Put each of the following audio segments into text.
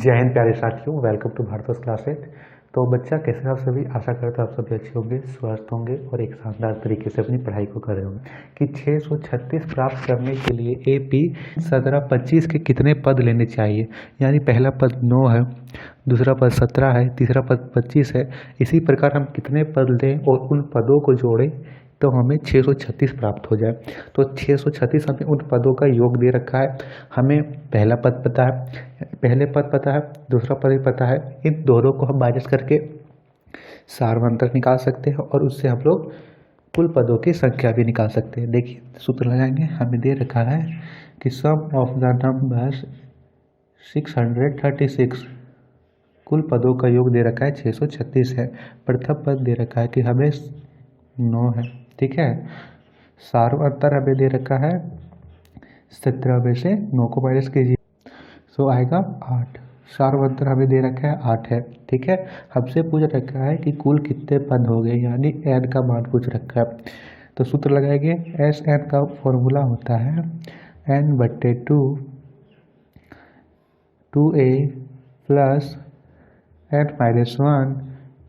जय हिंद प्यारे साथियों, वेलकम टू भारत क्लास 8। तो बच्चा कैसे हैं आप सभी? आशा करता हूँ आप सभी अच्छे होंगे, स्वस्थ होंगे और एक शानदार तरीके से अपनी पढ़ाई को कर रहे होंगे। कि 636 प्राप्त करने के लिए AP 1725 के कितने पद लेने चाहिए। यानी पहला पद 9 है, दूसरा पद 17 है, तीसरा पद 25 है। इसी प्रकार हम कितने पद लें और उन पदों को जोड़ें तो हमें 636 प्राप्त हो जाए। तो 636 हमें उन पदों का योग दे रखा है। हमें पहला पद पता है, पहले पद पता है, दूसरा पद भी पता है। इन दोनों को हम माइनस करके सार्वंतर निकाल सकते हैं और उससे हम लोग कुल पदों की संख्या भी निकाल सकते हैं। देखिए सूत्र लगाएंगे, हमें दे रखा है कि सम ऑफ द नंबर्स 636, कुल पदों का योग दे रखा है 636 है। प्रथम पद दे रखा है कि हमें 9 है, ठीक है। सार्वंतर हमें दे रखा है 17 में से 9 को माइनस कीजिए तो आएगा 8। सार्वंतर हमें दे रखा है 8 है, ठीक है। हमसे पूछ रखा है कि कुल कितने पद हो गए, यानी n का मान पूछ रखा है। तो सूत्र लगाएंगे, एस एन का फॉर्मूला होता है n/2 2a plus n-1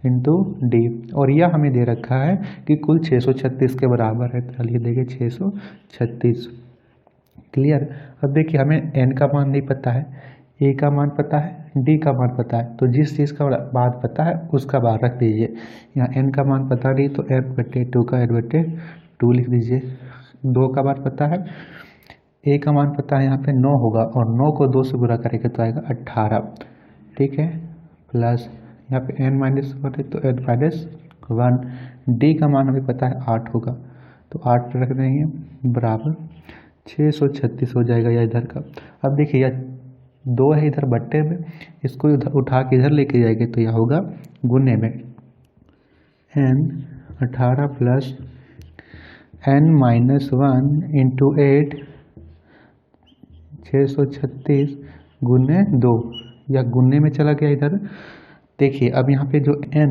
into D. और यह हमें दे रखा है कि कुल 636 के बराबर है। चलिए देखिए 636, क्लियर। अब देखिए हमें n का मान नहीं पता है, a का मान पता है, d का मान पता है। तो जिस चीज़ का मान पता है उसका बाहर रख दीजिए। यहाँ n का मान पता नहीं तो n/2 का n/2 लिख दीजिए। 2 का मान पता है, a का मान पता है, यहाँ पे 9 होगा और 9 को 2 से गुणा करेंगे तो आएगा 18, ठीक है। प्लस यहाँ पे n-1 है तो n-1, d का मान हमें पता है 8 होगा तो 8 रख देंगे बराबर 636 हो जाएगा यह इधर का। अब देखिए यह 2 है इधर बट्टे में, इसको इधर उठा के इधर लेके जाएंगे तो यह होगा गुने में n18 प्लस n-1 इंटू 8 636 गुने 2, या गुने में चला गया इधर। देखिए अब यहाँ पे जो n,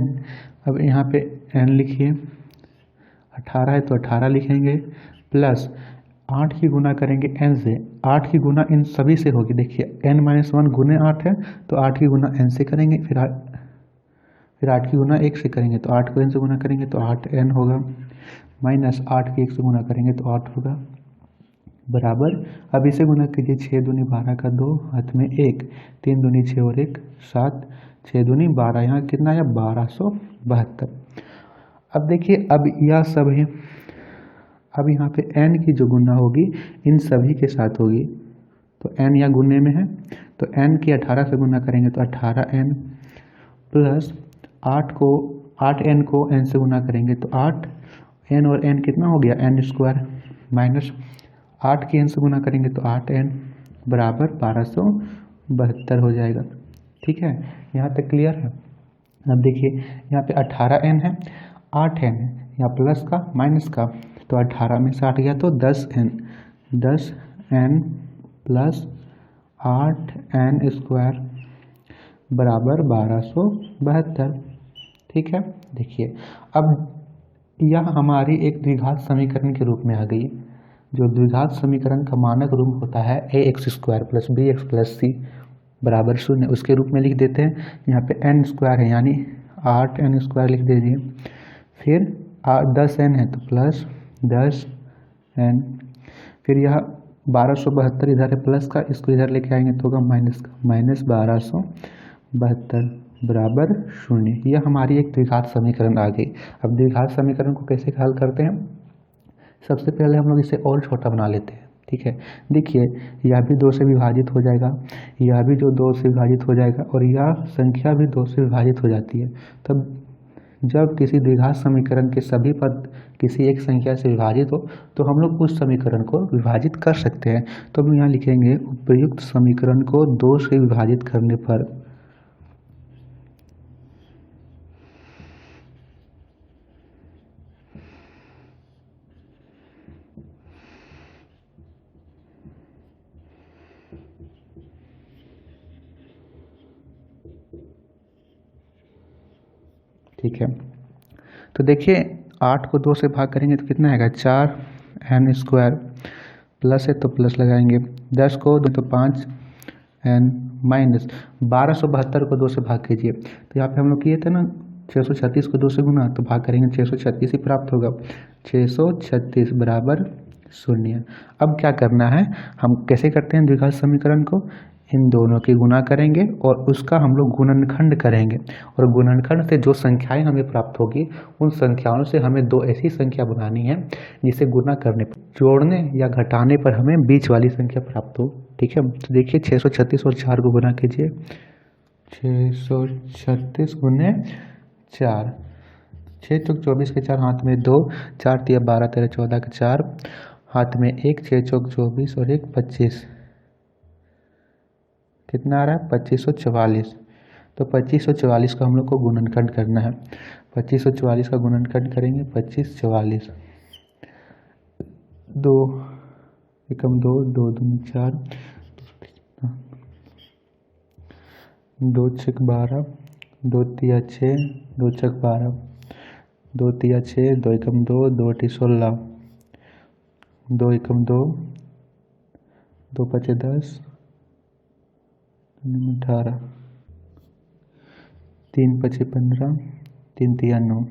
अब यहाँ पे n लिखिए, 18 है तो 18 लिखेंगे प्लस 8 की गुना करेंगे n से। 8 की गुना इन सभी से होगी। देखिए n-1 गुने 8 है तो 8 की गुना n से करेंगे, फिर 8 की गुना 1 से करेंगे तो 8 को n से गुना करेंगे तो 8n होगा, माइनस 8 की 1 से गुना करेंगे तो 8 होगा बराबर। अब इसे गुना कीजिए, 6 दूनी 12 का 2 हाथ में 1, 3 दूनी 6 और 1 7, 6 दूनी 12, यहाँ कितना है 1272। अब देखिए अब यह सब है, अब यहाँ पे n की जो गुना होगी इन सभी के साथ होगी। तो n या गुने में है तो n की 18 से गुना करेंगे तो 18n प्लस 8n को n से गुना करेंगे तो 8n और n कितना हो गया n² माइनस 8 की n से गुना करेंगे तो 8n बराबर 1272 हो जाएगा, ठीक है। यहाँ तक क्लियर है। अब देखिए यहाँ पे 18n है, 8n है, यहाँ प्लस का माइनस का, तो 18 में से 8 गया तो 10n प्लस 8n² बराबर 1272, ठीक है। देखिए अब यह हमारी एक द्विघात समीकरण के रूप में आ गई। जो द्विघात समीकरण का मानक रूप होता है ax² plus bx plus c बराबर 0, उसके रूप में लिख देते हैं। यहाँ पे n² है यानी 8n² लिख दीजिए, फिर 10n है तो प्लस 10n, फिर यह 1272 इधर है प्लस का, इसको इधर लेके आएंगे तो होगा माइनस का, माइनस 1272 बराबर 0। यह हमारी एक द्विघात समीकरण आ गई। अब द्विघात समीकरण को कैसे हल करते हैं, सबसे पहले हम लोग इसे और छोटा बना लेते हैं, ठीक है। देखिए यह भी 2 से विभाजित हो जाएगा, यह भी जो 2 से विभाजित हो जाएगा और यह संख्या भी 2 से विभाजित हो जाती है। तब जब किसी द्विघात समीकरण के सभी पद किसी एक संख्या से विभाजित हो तो हम लोग उस समीकरण को विभाजित कर सकते हैं। तो हम यहाँ लिखेंगे उपर्युक्त समीकरण को 2 से विभाजित करने पर, ठीक है। तो देखिए 8 को 2 से भाग करेंगे तो कितना आएगा 4n² प्लस है तो प्लस लगाएंगे, 10 को 2 तो 5n माइनस 1272 को 2 से भाग कीजिए। तो यहाँ पे हम लोग किए थे ना 636 को 2 से गुना, तो भाग करेंगे 636 ही प्राप्त होगा। 636 बराबर 0। अब क्या करना है, हम कैसे करते हैं द्विघात समीकरण को, इन दोनों की गुणा करेंगे और उसका हम लोग गुणनखंड करेंगे, और गुणनखंड से जो संख्याएं हमें प्राप्त होगी उन संख्याओं से हमें दो ऐसी संख्या बनानी है जिसे गुणा करने पर, जोड़ने या घटाने पर हमें बीच वाली संख्या प्राप्त हो। ठीक है, तो देखिए 636 और 4 को गुणा कीजिए। 636 गुने 4, 6 चौक 24 के 4, हाथ में 2, 4 तिया 12 13 14 के 4, हाथ में 1, 6 चौक 24 और 1 25, कितना आ रहा है 2544। तो 2544 का हम लोग को गुणनखंड करना है। 2544 का गुणनखंड करेंगे 2544, 2 एकम 2, 2 दूनी 4, 2 छक 12, 2 तिया 6, 2 छक 12, 2 तिया 6, 2 एकम 2, 2 टी 16, 2 एकम 2, 2 पचे 10, 18, 3 पचे 15, 3 तिया 9।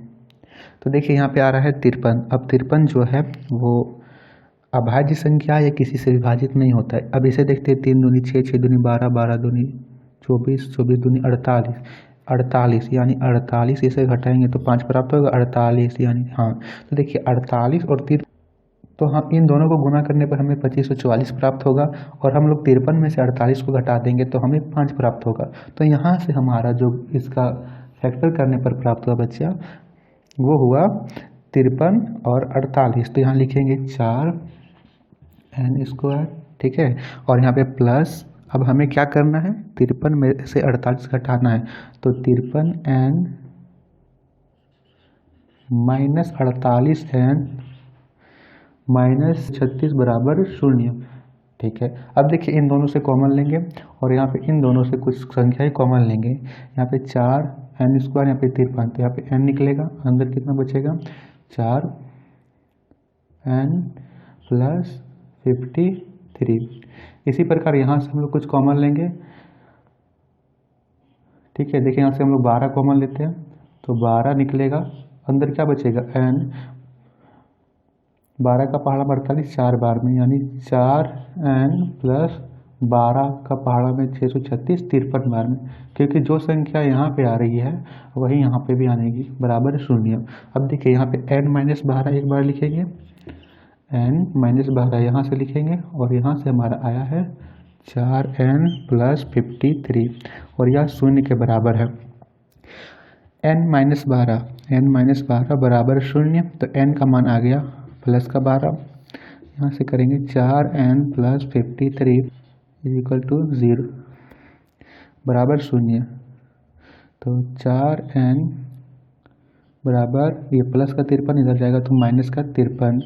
तो देखिए यहाँ पे आ रहा है 53। अब 53 जो है वो अभाज्य संख्या या किसी से विभाजित नहीं होता है। अब इसे देखते हैं, 3 दूनी 6, 6 दूनी 12, 12 दूनी 24, 24 दूनी 48, 48 यानी 48 इसे घटाएंगे तो 5 प्राप्त होगा, 48 यानी हाँ। तो देखिए 48 और 3, तो हम इन दोनों को गुना करने पर हमें 2544 प्राप्त होगा, और हम लोग 53 में से 48 को घटा देंगे तो हमें 5 प्राप्त होगा। तो यहाँ से हमारा जो इसका फैक्टर करने पर प्राप्त हुआ बच्चा वो हुआ 53 और 48। तो यहाँ लिखेंगे 4n², ठीक है, और यहाँ पे प्लस, अब हमें क्या करना है 53 में से 48 घटाना है, तो 53n माइनस 48n माइनस 36 बराबर 0। ठीक है, अब देखिए इन दोनों से कॉमन लेंगे और यहाँ पे इन दोनों से कुछ संख्याएं कॉमन लेंगे। यहाँ पे 4n², यहाँ पे 53, तो यहाँ पे n निकलेगा, अंदर कितना बचेगा 4n प्लस 53। इसी प्रकार यहाँ से हम लोग कुछ कॉमन लेंगे। ठीक है, देखिए यहाँ से हम लोग 12 कॉमन लेते हैं तो 12 निकलेगा, अंदर क्या बचेगा n, 12 का पहाड़ा 48 4 बार में, यानी 4n प्लस 12 का पहाड़ा में 636 53 बार में, क्योंकि जो संख्या यहाँ पे आ रही है वही यहाँ पे भी आनेगी, बराबर 0। अब देखिए यहाँ पे n-12 एक बार लिखेंगे, n-12 यहाँ से लिखेंगे, और यहाँ से हमारा आया है 4n प्लस 53, और यह 0 के बराबर है। n-12 बराबर 0, तो n का मान आ गया प्लस का 12, यहाँ से करेंगे 4n प्लस 53 इक्वल टू 0 बराबर 0। तो 4n बराबर, ये प्लस का 53 इधर जाएगा तो माइनस का 53,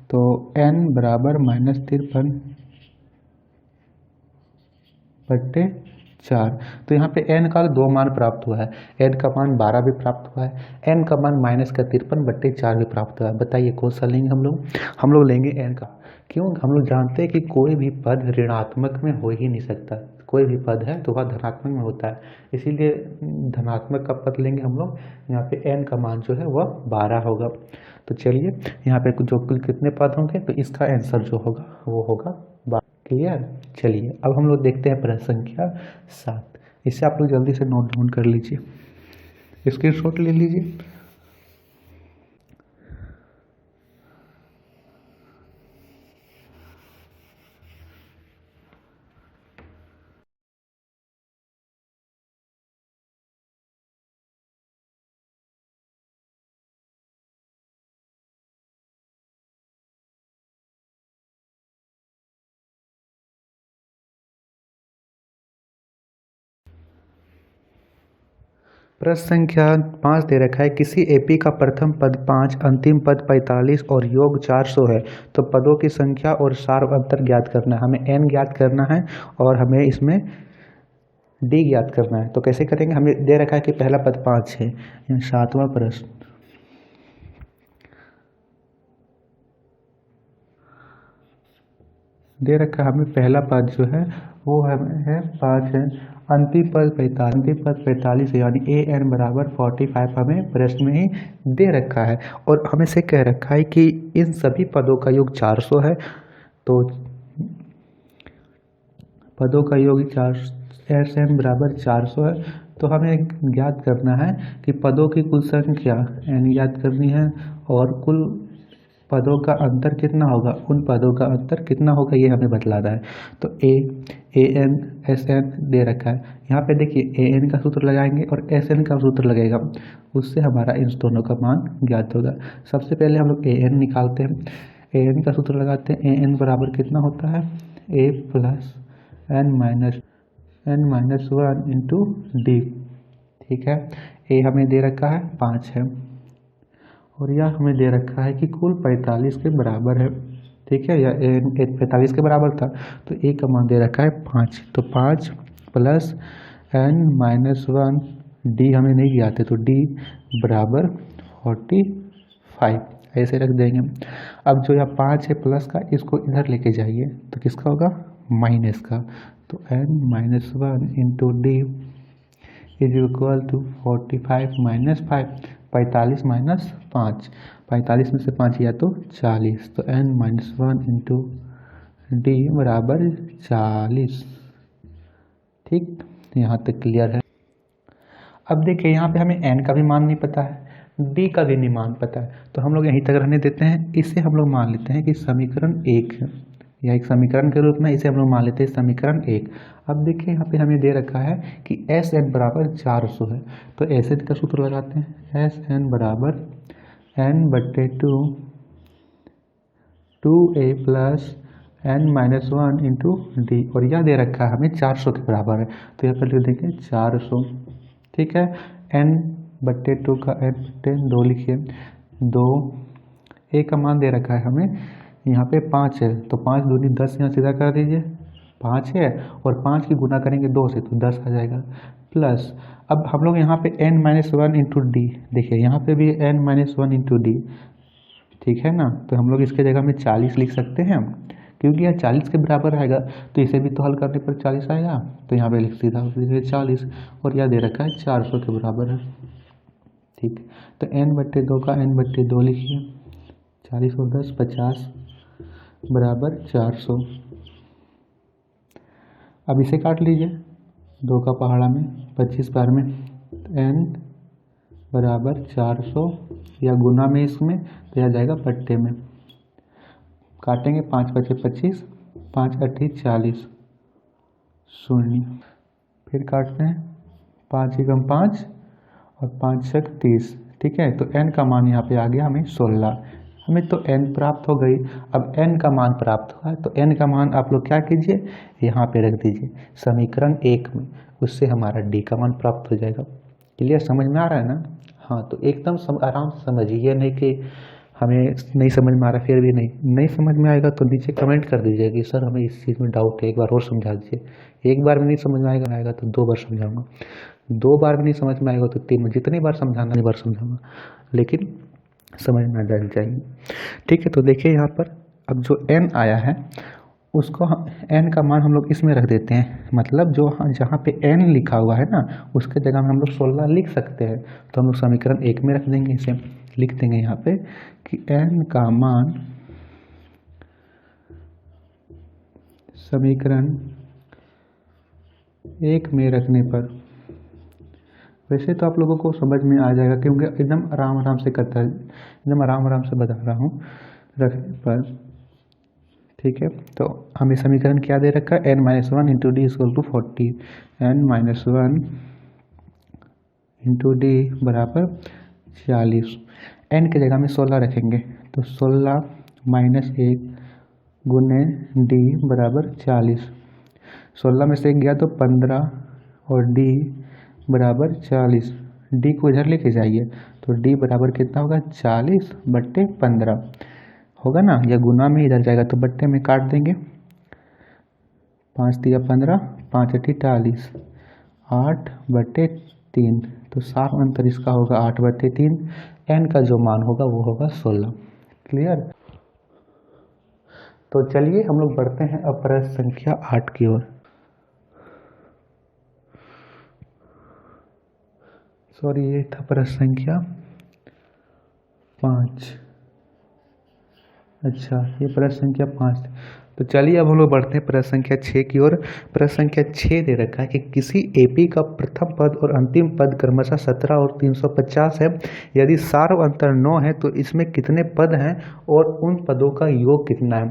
तो n बराबर -53/4। तो यहाँ पे n का 2 मान प्राप्त हुआ है, n का मान 12 भी प्राप्त हुआ है, n का मान -53/4 भी प्राप्त हुआ है। बताइए कौन सा लेंगे हम लोग? हम लोग लेंगे n का। क्यों? हम लोग जानते हैं कि कोई भी पद ऋणात्मक में हो ही नहीं सकता, कोई भी पद है तो वह धनात्मक में होता है, इसीलिए धनात्मक का पद लेंगे हम लोग। यहाँ पे n का मान जो है वह 12 होगा। तो चलिए यहाँ पे जो कुल कितने पद होंगे, तो इसका आंसर जो होगा वो होगा 12। क्लियर? चलिए अब हम लोग देखते हैं प्रश्न संख्या 7। इसे आप लोग जल्दी से नोट डाउन कर लीजिए, स्क्रीनशॉट ले लीजिए। प्रश्न संख्या 5 दे रखा है, किसी एपी का प्रथम पद 5, अंतिम पद 45 और योग 400 है, तो पदों की संख्या और सार अंतर ज्ञात करना है। हमें n ज्ञात करना है और हमें इसमें d ज्ञात करना है। तो कैसे करेंगे? हमें दे रखा है कि पहला पद 5 है। 7वां प्रश्न, दे रखा है हमें पहला पद जो है वो है 5 है, अंतिम पद 45 है, यानी ए एन बराबर 45 हमें प्रश्न में ही दे रखा है। और हमें से कह रखा है कि इन सभी पदों का योग 400 है, तो पदों का योग 4 एस एन बराबर 400 है। तो हमें ज्ञात करना है कि पदों की कुल संख्या एन ज्ञात करनी है और कुल पदों का अंतर कितना होगा, उन पदों का अंतर कितना होगा ये हमें बतलाना है। तो ए एन एस एन दे रखा है, यहाँ पे देखिए ए एन का सूत्र लगाएंगे और एस एन का सूत्र लगेगा, उससे हमारा इन दोनों का मान ज्ञात होगा। सबसे पहले हम लोग ए एन निकालते हैं, ए एन का सूत्र लगाते हैं। ए एन बराबर कितना होता है, A plus N minus 1 into D. ठीक है, ए हमें दे रखा है 5 है और यह हमें दे रखा है कि कुल 45 के बराबर है। ठीक है, या 45 के बराबर था, तो ए का मान दे रखा है 5, तो 5 प्लस एन माइनस 1 डी हमें नहीं दिया थे, तो डी बराबर 45 ऐसे रख देंगे। अब जो यह 5 है प्लस का, इसको इधर लेके जाइए तो किसका होगा, माइनस का, तो n minus 1 into d is equal to 45 minus 5, 45 minus 5, 45 में से 5 या तो 40, तो n माइनस 1 इंटू डी बराबर 40। ठीक, यहाँ तक क्लियर है। अब देखिए यहाँ पे हमें n का भी मान नहीं पता है, d का भी नहीं मान पता है, तो हम लोग यहीं तक रहने देते हैं। इसे हम लोग मान लेते हैं कि समीकरण 1 है, या एक समीकरण के रूप में इसे हम लोग मान लेते हैं समीकरण 1। अब देखिए यहाँ पे हमें दे रखा है कि एस एन बराबर 400 है, तो एस एन का सूत्र लगाते हैं। एस एन बराबर एन बट्टे 2 A plus N minus 1 into D, और यह दे रखा है हमें 400 के बराबर है, तो यहाँ पर लिख देंगे 400। ठीक है, एन बट्टे 2 का एन बट्टे 2 लिखिए, 2 ए का मान दे रखा है हमें यहाँ पे 5 है, तो 5 दूनी 10 यहाँ सीधा कर दीजिए, 5 है और 5 की गुना करेंगे 2 से तो 10 आ जाएगा, प्लस अब हम लोग यहाँ पे n माइनस 1 इंटू डी, देखिए यहाँ पे भी n माइनस 1 इंटू डी। ठीक है ना, तो हम लोग इसके जगह में 40 लिख सकते हैं, क्योंकि यह 40 के बराबर आएगा, तो इसे भी तो हल करने पर 40 आएगा, तो यहाँ पे लिख सीधा 40, और यह दे रखा है 400 के बराबर है। ठीक, तो n बट्टे 2 का n बट्टे 2 लिखिए, 40 और 10 50 बराबर 400। अब इसे काट लीजिए, 2 का पहाड़ा में 25 बार में, तो n बराबर 400 या गुना में इसमें, तो यह जाएगा पट्टे में, काटेंगे 5 बचे 25, 5 अट्ठी 40 शून्य, फिर काटते हैं 5 एकम 5 और 5 छक 30। ठीक है, तो n का मान यहाँ पे आ गया हमें 16, हमें तो n प्राप्त हो गई। अब n का मान प्राप्त हुआ है, तो n का मान आप लोग क्या कीजिए, यहाँ पे रख दीजिए समीकरण 1 में, उससे हमारा d का मान प्राप्त हो जाएगा। क्लियर, समझ में आ रहा है ना। हाँ, तो एकदम आराम से समझिए, ये नहीं कि हमें नहीं समझ में आ रहा, फिर भी नहीं समझ में आएगा तो नीचे कमेंट कर दीजिए कि सर हमें इस चीज़ में डाउट है, एक बार और समझा दीजिए। एक बार में नहीं समझ में आएगा तो 2 बार समझाऊंगा, 2 बार में नहीं समझ में आएगा तो 3 बार, जितनी बार समझाना 3 बार समझाऊंगा, लेकिन समझ में आ जानी चाहिए। ठीक है, तो देखिए यहाँ पर अब जो n आया है उसको n का मान हम लोग इसमें रख देते हैं, मतलब जो जहाँ पे n लिखा हुआ है ना उसके जगह में हम लोग 16 लिख सकते हैं, तो हम लोग समीकरण 1 में रख देंगे, इसे लिख देंगे यहाँ पे कि n का मान समीकरण 1 में रखने पर, वैसे तो आप लोगों को समझ में आ जाएगा क्योंकि एकदम आराम से करता है, एकदम आराम से बता रहा हूँ रखने पर। ठीक है, तो हमें समीकरण क्या दे रखा है, n minus 1 into d equal to 40, n minus 1 into d बराबर 40, n के जगह में 16 रखेंगे, तो 16 माइनस 1 गुने डी बराबर 40, 16 में से 1 गया तो 15 और डी बराबर 40, डी को इधर लेके जाइए तो डी बराबर कितना होगा, 40 बट्टे 15 होगा ना, या गुना में इधर जाएगा तो बट्टे में काट देंगे, 5 दिया 15, 5 अट्ठी 40, 8 बट्टे 3, तो साफ अंतर इसका होगा 8 बट्टे 3, n का जो मान होगा वो होगा 16। क्लियर, तो चलिए हम लोग बढ़ते हैं अब प्रश्न संख्या 8 की ओर। सॉरी, ये था प्रश्न संख्या 5। अच्छा, ये प्रश्न संख्या 5। तो चलिए अब हम लोग बढ़ते हैं प्रश्न संख्या 6 की ओर। प्रश्न संख्या 6 दे रखा है कि किसी एपी का प्रथम पद और अंतिम पद क्रमशः 17 और 350 है। यदि सार अंतर 9 है तो इसमें कितने पद हैं और उन पदों का योग कितना है।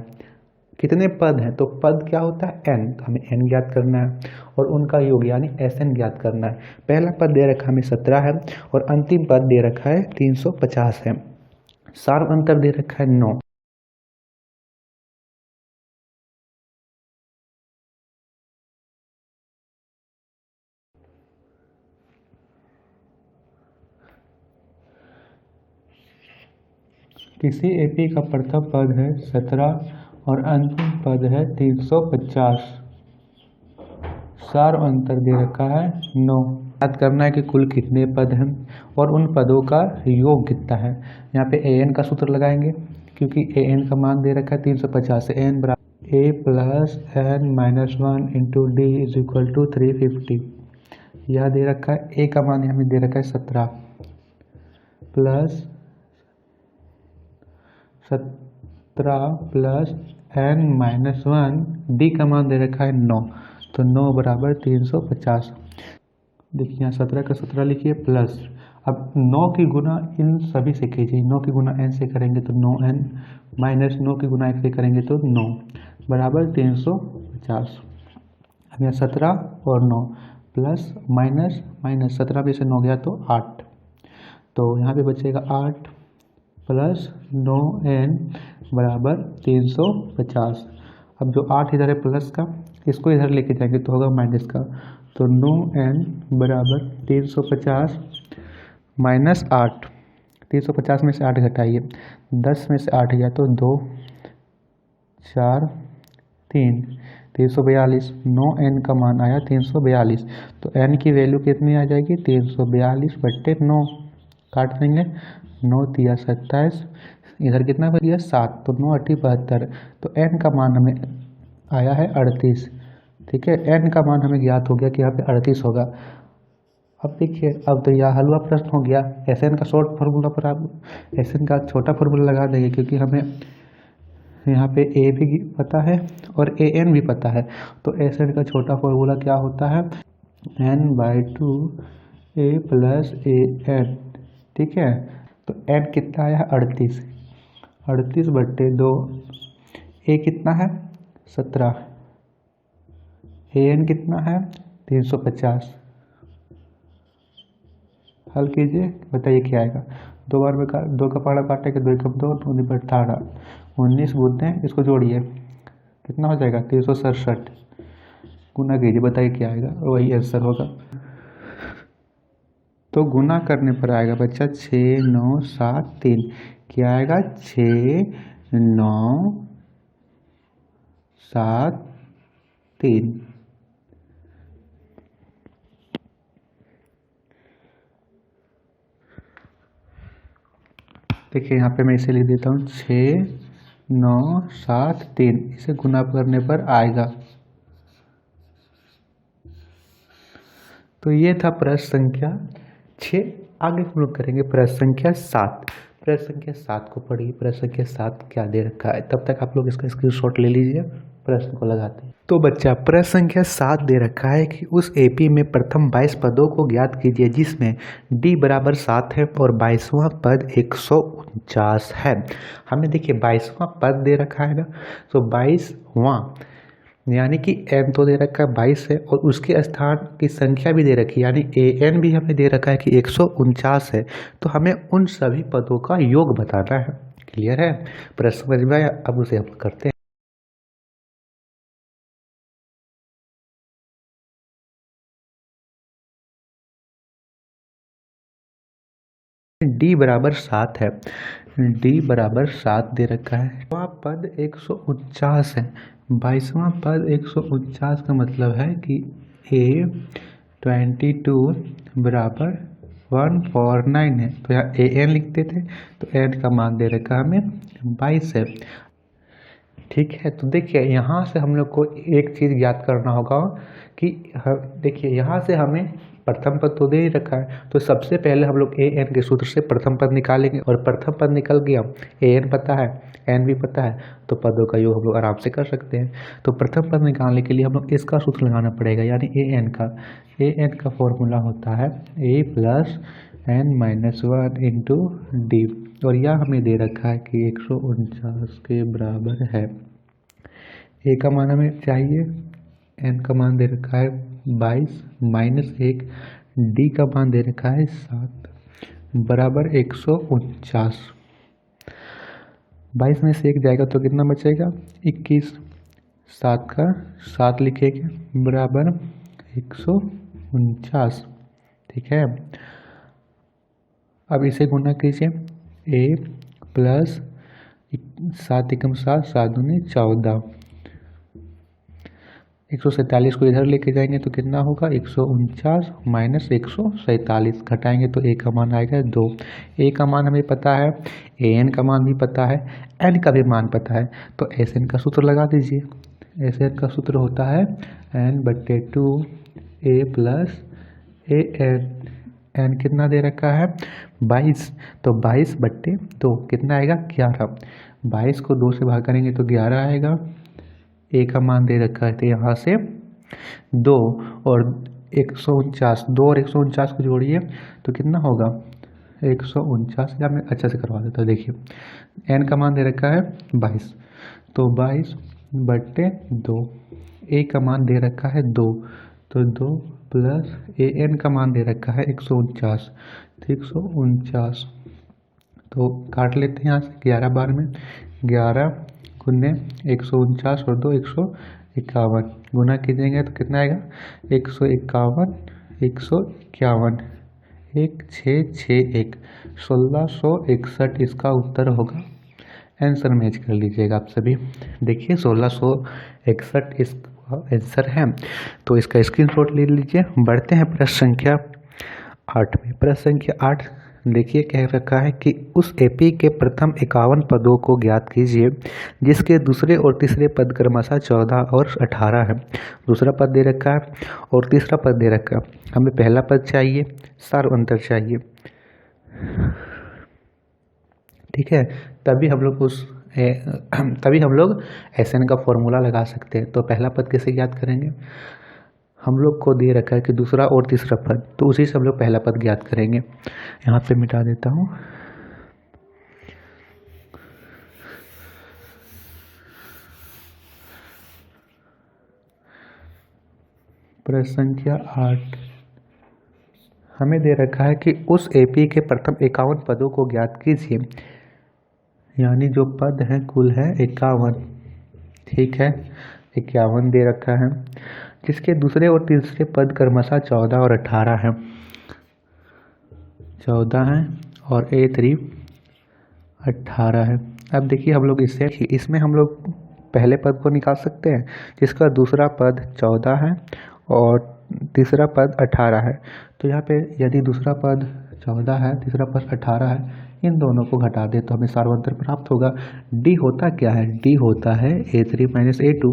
कितने पद हैं, तो पद क्या होता है n, हमें n ज्ञात करना है और उनका योग यानी Sn ज्ञात करना है। पहला पद दे रखा है हमें 17 है और अंतिम पद दे रखा है 350 है। सार अंतर दे रखा है 9। किसी एपी का प्रथम पद है 17 और अंतिम पद है 350। सार अंतर दे रखा है 9। याद करना है कि कुल कितने पद हैं और उन पदों का योग कितना है। यहाँ पे an का सूत्र लगाएंगे क्योंकि an का मान दे रखा है 350 से n बराबर a plus n minus 1 into d is equal to 350। यह दे रखा है a का मान हमें दे रखा है 17 प्लस n माइनस 1, डी का मान दे रखा है 9, तो 9 बराबर 350। देखिए यहाँ 17 का 17 लिखिए प्लस, अब 9 की गुना इन सभी से कीजिए। 9 की गुना n से करेंगे तो 9n माइनस 9 की गुना 1 से करेंगे तो 9 बराबर 350। अब यहाँ 17 और 9 प्लस माइनस माइनस 17 में से 9 गया तो 8, तो यहाँ पे बचेगा 8 प्लस 9n बराबर 350। अब जो 8 इधर है प्लस का, इसको इधर लेके जाएंगे तो होगा माइनस का, तो 9n बराबर 350 माइनस 8। 350 में से 8 घटाइए, 10 में से 8 गया तो 2 4 3 342। 9n का मान आया 342, तो n की वैल्यू कितनी आ जाएगी 342/9। काट देंगे, 9 तिया 27, इधर कितना बच गया 7, तो 9 8 72, तो n का मान हमें आया है 38। ठीक है, n का मान हमें ज्ञात हो गया कि यहाँ पे 38 होगा। अब देखिए, अब तो यह हलवा प्रश्न हो गया। Sn का शॉर्ट फार्मूला पर आप Sn का छोटा फार्मूला लगा देंगे क्योंकि हमें यहाँ पे a भी पता है और an भी पता है, तो Sn का छोटा फार्मूला क्या होता है n/2 a प्लस an। ठीक है, तो n कितना आया है 38, 38/2, a कितना है 17, an कितना है 350। हल कीजिए, बताइए क्या आएगा। 2 बार में 2 का पहाड़ा काटेंगे, 2 कम 2, 2 18, 19 गुने इसको जोड़िए कितना हो जाएगा 367। गुना कीजिए, बताइए क्या आएगा, वही आंसर होगा। तो गुना करने पर आएगा बच्चा 6 9 7 3, क्या आएगा 6 9 7 3। देखिए यहाँ पे मैं इसे लिख देता हूँ 6 9 7 3, इसे गुना करने पर आएगा। तो ये था प्रश्न संख्या 6। आगे हम लोग करेंगे प्रश्न संख्या 7। प्रश्न संख्या 7 को पढ़िए। प्रश्न संख्या 7 क्या दे रखा है, तब तक आप लोग इसका स्क्रीनशॉट ले लीजिए, प्रश्न को लगाते हैं। तो बच्चा प्रश्न संख्या 7 दे रखा है कि उस एपी में प्रथम 22 पदों को ज्ञात कीजिए जिसमें d बराबर 7 है और 22वां पद 149 है। हमें देखिए 22वां पद दे रखा है ना, तो 22वां यानी कि n तो दे रखा है 22 है और उसके स्थान की संख्या भी दे रखी है, यानी an भी हमें दे रखा है कि 149 है। तो हमें उन सभी पदों का योग बताना है। क्लियर है, प्रश्न समझ में आया। अब उसे हम करते हैं। d बराबर 7 है, d बराबर 7 दे रखा है। वह पद 149 है, 22वां पद 149 का मतलब है कि a22 बराबर 149 है। तो यहाँ an लिखते थे, तो n का मान दे रखा हमें 22 है। ठीक है, तो देखिए यहाँ से हम लोग को एक चीज़ ज्ञात करना होगा कि देखिए यहाँ से हमें प्रथम पद तो दे ही रखा है, तो सबसे पहले हम लोग ए एन के सूत्र से प्रथम पद निकालेंगे, और प्रथम पद निकल गया, ए एन पता है, एन भी पता है, तो पदों का योग हम लोग आराम से कर सकते हैं। तो प्रथम पद निकालने के लिए हम लोग इसका सूत्र लगाना पड़ेगा, यानी ए एन का फॉर्मूला होता है A plus N minus 1 into D, और यह हमें दे रखा है कि 149 के बराबर है। ए का मान हमें चाहिए, एन का मान दे रखा है 22 माइनस 1, डी का मान दे रखा है 7 बराबर 149। 22 में से 1 जाएगा तो कितना बचेगा 21, 7 का 7 लिखेंगे बराबर 149। ठीक है, अब इसे गुना कीजिए, ए प्लस 7 एकम 7, 7 दूनी 14, 147 को इधर लेके जाएंगे तो कितना होगा 149 माइनस 147, घटाएंगे तो ए का मान आएगा 2। ए का मान हमें पता है, ए एन का मान भी पता है, एन का भी मान पता है, तो एस एन का सूत्र लगा दीजिए। एस एन का सूत्र होता है n/2 A plus A N. N कितना दे रखा है 22, तो 22/2 कितना आएगा 11। 22 को 2 से भाग करेंगे तो 11 आएगा। ए का मान दे रखा है, तो यहाँ से 2 और 149, 2 और 149 को जोड़िए तो कितना होगा 149, या मैं अच्छा से करवा देता हूँ। देखिए एन का मान दे रखा है 22, तो 22/2, ए का मान दे रखा है 2, तो 2 प्लस ए एन का मान दे रखा है 149, तो 149, तो काट लेते हैं यहाँ से 11 बार में, 11 गुने 149 और 2 151, गुना कीजिएंगे तो कितना आएगा 151, 151, 1661, 1661 इसका उत्तर होगा। आंसर मैच कर लीजिएगा आप सभी। देखिए 1661 इसका आंसर है, तो इसका स्क्रीनशॉट ले लीजिए। बढ़ते हैं प्रश्न संख्या 8 में। प्रश्न संख्या 8 देखिए कह रखा है कि उस एपी के प्रथम 51 पदों को ज्ञात कीजिए जिसके दूसरे और तीसरे पद क्रमशः 14 और 18 है। दूसरा पद दे रखा है और तीसरा पद दे रखा है, हमें पहला पद चाहिए, सार अंतर चाहिए। ठीक है, तभी हम लोग एस एन का फॉर्मूला लगा सकते हैं। तो पहला पद कैसे ज्ञात करेंगे, हम लोग को दे रखा है कि दूसरा और तीसरा पद, तो उसी से हम लोग पहला पद ज्ञात करेंगे। यहाँ पे मिटा देता हूँ। प्रश्न संख्या 8 हमें दे रखा है कि उस एपी के प्रथम 51 पदों को ज्ञात कीजिए, यानी जो पद है कुल है 51। ठीक है, 51 दे रखा है, जिसके दूसरे और तीसरे पद क्रमशः 14 और 18 है। 14 है और A3 18 है। अब देखिए हम लोग इसमें हम लोग पहले पद को निकाल सकते हैं जिसका दूसरा पद 14 है और तीसरा पद 18 है। तो यहाँ पे यदि दूसरा पद 14 है, तीसरा पद 18 है, इन दोनों को घटा दे तो हमें सार्वंतर प्राप्त होगा। डी होता क्या है, डी होता है A3 माइनस A2,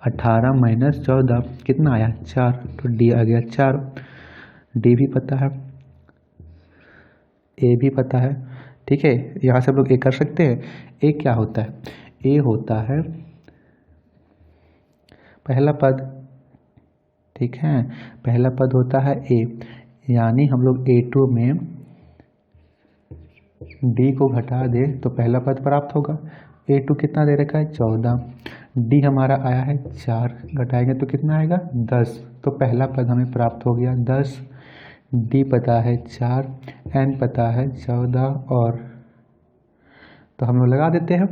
18 माइनस 14 कितना आया 4, तो डी आ गया 4। डी भी पता है, ए भी पता है। ठीक है, यहाँ से हम लोग ए कर सकते हैं। ए क्या होता है, ए होता है पहला पद। ठीक है, पहला पद होता है ए, यानी हम लोग A2 में डी को घटा दे तो पहला पद प्राप्त होगा। A2 कितना दे रखा है 14, डी हमारा आया है 4, घटाएंगे तो कितना आएगा 10, तो पहला पद हमें प्राप्त हो गया 10। डी पता है 4, एन पता है 14, और तो हम लोग लगा देते हैं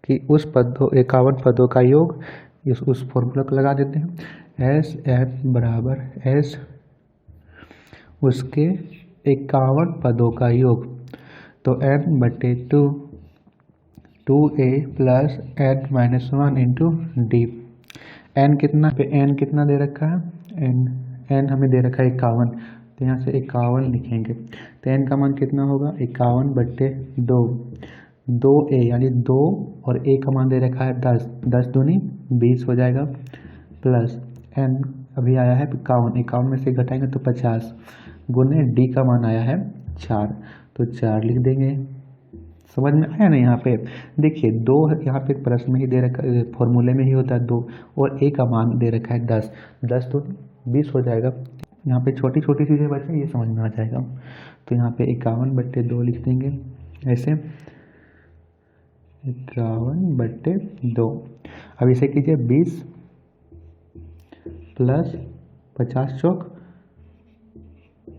कि उस 51 पदों का योग उस फॉर्मूला को लगा देते हैं। एस एन बराबर एस उसके 51 पदों का योग, तो n/2 2a plus n minus 1 into d. N कितना दे रखा है, एन हमें दे रखा है 51, तो यहाँ से 51 लिखेंगे, तो एन का मान कितना होगा 51/2, 2a यानी 2 और a का मान दे रखा है 10, 10 दूनी 20 हो जाएगा, प्लस n अभी आया है 51, 51 में से घटाएंगे तो 50, गुने d का मान आया है 4, तो 4 लिख देंगे। समझ में आया ना? यहाँ पे देखिए 2 यहाँ पे प्रश्न में ही दे रखा, फॉर्मूले में ही होता है 2, और a का मान दे रखा है 10, 10 तो 20 हो जाएगा। यहाँ पे छोटी छोटी चीज़ें बचे, ये समझ में आ जाएगा। तो यहाँ पे 51/2 लिख देंगे ऐसे, 51/2। अब इसे कीजिए 20 प्लस 50 चौक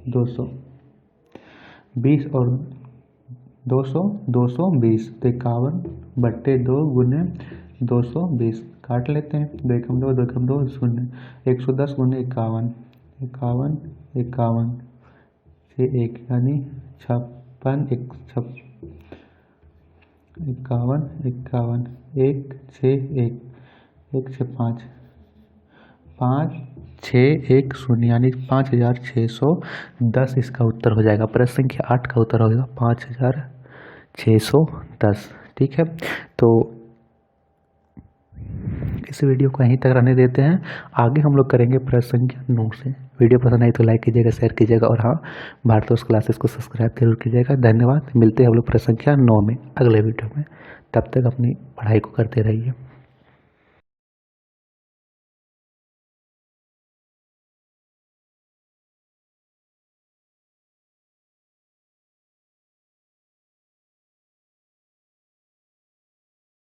200, 20 और 200, 220, तो 51/2 गुने 220 काट लेते हैं, 2 एकम 2, 2 एकम 2 शून्य, 110 गुने 51, 51, 51 से 1 यानी 56, 51, 51, 1 6 1, 1 6 5, 5 6 1 0 यानी 5610 इसका उत्तर हो जाएगा। प्रश्न संख्या 8 का उत्तर होगा 5610। ठीक है, तो इस वीडियो को यहीं तक रहने देते हैं, आगे हम लोग करेंगे प्रश्न संख्या 9 से। वीडियो पसंद आई तो लाइक कीजिएगा, शेयर कीजिएगा, और हाँ, भारतोष क्लासेस को सब्सक्राइब जरूर कीजिएगा। धन्यवाद। मिलते हैं हम लोग प्रश्न संख्या 9 में अगले वीडियो में। तब तक अपनी पढ़ाई को करते रहिए।